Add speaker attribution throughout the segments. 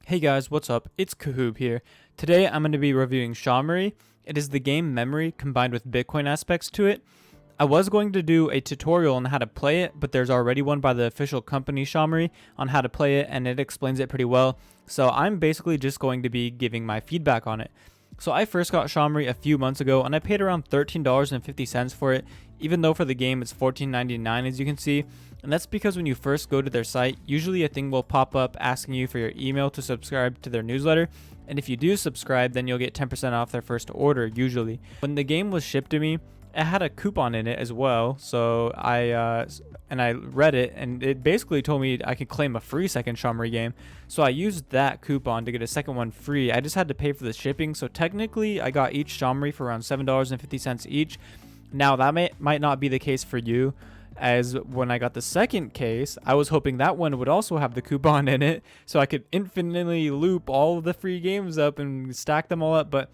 Speaker 1: Hey guys, what's up? It's Kahoob here. Today I'm going to be reviewing SHAmory. It is the game memory combined with Bitcoin aspects to it. I was going to do a tutorial on how to play it, but there's already one by the official company SHAmory on how to play it, and it explains it pretty well. So I'm basically just going to be giving my feedback on it. So I first got SHAmory a few months ago, and I paid around $13.50 for it, even though for the game it's $14.99 as you can see. And that's because when you first go to their site, usually a thing will pop up asking you for your email to subscribe to their newsletter. And if you do subscribe, then you'll get 10% off their first order usually. When the game was shipped to me, it had a coupon in it as well. So I read it, and it basically told me I could claim a free second SHAmory game. So I used that coupon to get a second one free. I just had to pay for the shipping. So technically I got each SHAmory for around $7.50 each. Now that might not be the case for you, as when I got the second case, I was hoping that one would also have the coupon in it so I could infinitely loop all of the free games up and stack them all up, but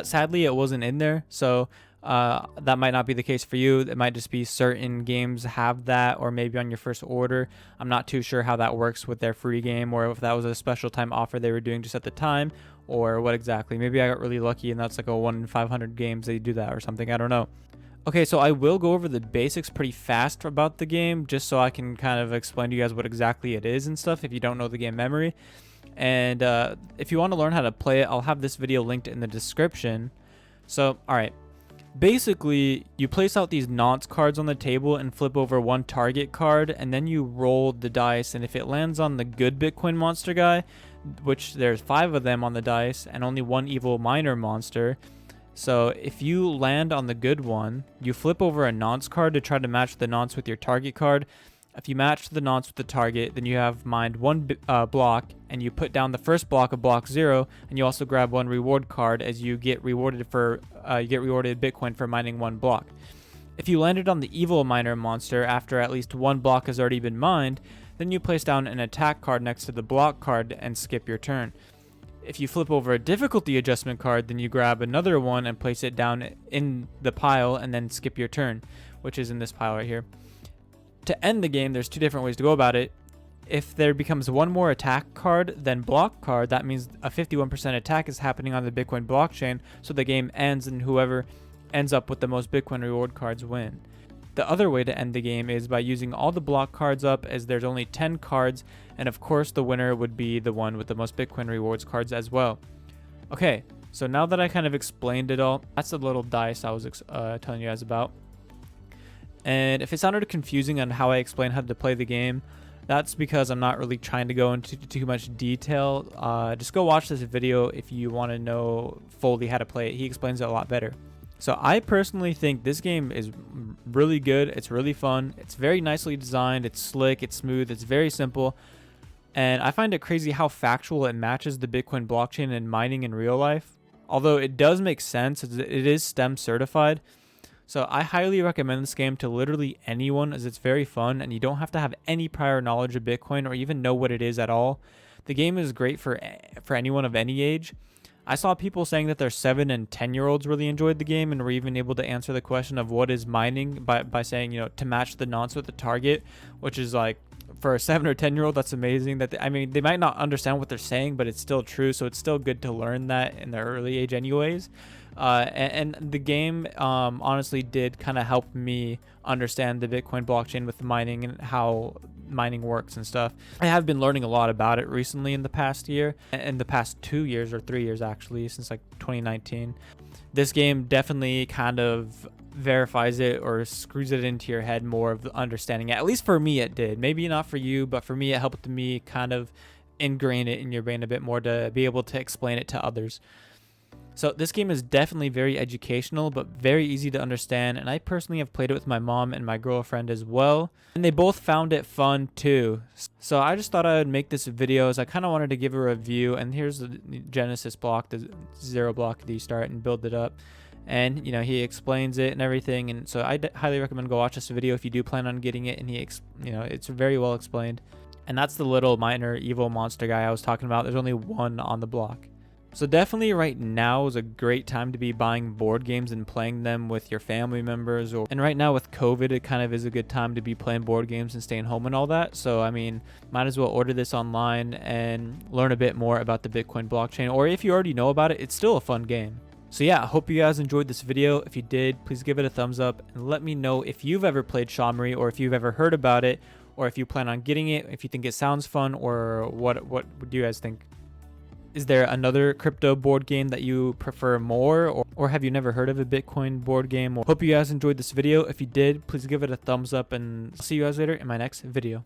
Speaker 1: sadly it wasn't in there. So that might not be the case for you. It might just be certain games have that, or maybe on your first order. I'm not too sure how that works with their free game, or if that was a special time offer they were doing just at the time, or what exactly. Maybe I got really lucky and that's like a 1 in 500 games they do that or something. I don't know. Okay, so I will go over the basics pretty fast about the game, just so I can kind of explain to you guys what exactly it is and stuff if you don't know the game memory. And if you want to learn how to play it, I'll have this video linked in the description. So, alright. Basically, you place out these nonce cards on the table and flip over one target card, and then you roll the dice, and if it lands on the good Bitcoin monster guy, which there's 5 of them on the dice, and only 1 evil miner monster. So if you land on the good one, you flip over a nonce card to try to match the nonce with your target card. If you match the nonce with the target, then you have mined 1 block, and you put down the first block of block 0, and you also grab 1 reward card as you get rewarded Bitcoin for mining 1 block. If you landed on the evil miner monster after at least 1 block has already been mined, then you place down an attack card next to the block card and skip your turn. If you flip over a difficulty adjustment card, then you grab another one and place it down in the pile and then skip your turn, which is in this pile right here. To end the game, there's 2 different ways to go about it. If there becomes 1 more attack card than block card, that means a 51% attack is happening on the Bitcoin blockchain, so the game ends and whoever ends up with the most Bitcoin reward cards win. The other way to end the game is by using all the block cards up, as there's only 10 cards, and of course the winner would be the one with the most Bitcoin rewards cards as well. Okay, so now that I kind of explained it all, that's the little dice I was telling you guys about. And if it sounded confusing on how I explain how to play the game, that's because I'm not really trying to go into too much detail. Just go watch this video if you want to know fully how to play it. He explains it a lot better. So I personally think this game is really good. It's really fun. It's very nicely designed. It's slick. It's smooth. It's very simple. And I find it crazy how factual it matches the Bitcoin blockchain and mining in real life. Although it does make sense. It is STEM certified. So I highly recommend this game to literally anyone, as it's very fun and you don't have to have any prior knowledge of Bitcoin or even know what it is at all. The game is great for anyone of any age. I saw people saying that their 7 and 10-year-olds really enjoyed the game and were even able to answer the question of what is mining by saying, to match the nonce with the target, which is like, for a 7 or 10-year-old, that's amazing. They might not understand what they're saying, but it's still true. So it's still good to learn that in their early age anyways. And the game honestly did kind of help me understand the Bitcoin blockchain with mining and how mining works and stuff. I have been learning a lot about it recently in the past year, in the past 2 years or 3 years actually, since like 2019. This game definitely kind of verifies it or screws it into your head more of understanding it. At least for me it did. Maybe not for you, but for me it helped me kind of ingrain it in your brain a bit more to be able to explain it to others. So this game is definitely very educational, but very easy to understand, and I personally have played it with my mom and my girlfriend as well, and they both found it fun too. So I just thought I would make this video as I kind of wanted to give a review, and here's the Genesis block, the 0 block that you start and build it up. And he explains it and everything, and so I highly recommend go watch this video if you do plan on getting it, and it's very well explained. And that's the little miner evil monster guy I was talking about. There's only 1 on the block. So definitely right now is a great time to be buying board games and playing them with your family members. And right now with COVID, it kind of is a good time to be playing board games and staying home and all that. So I mean, might as well order this online and learn a bit more about the Bitcoin blockchain. Or if you already know about it, it's still a fun game. So yeah, I hope you guys enjoyed this video. If you did, please give it a thumbs up and let me know if you've ever played SHAmory or if you've ever heard about it or if you plan on getting it, if you think it sounds fun, or what do you guys think? Is there another crypto board game that you prefer more, or have you never heard of a Bitcoin board game? Hope you guys enjoyed this video. If you did, please give it a thumbs up and see you guys later in my next video.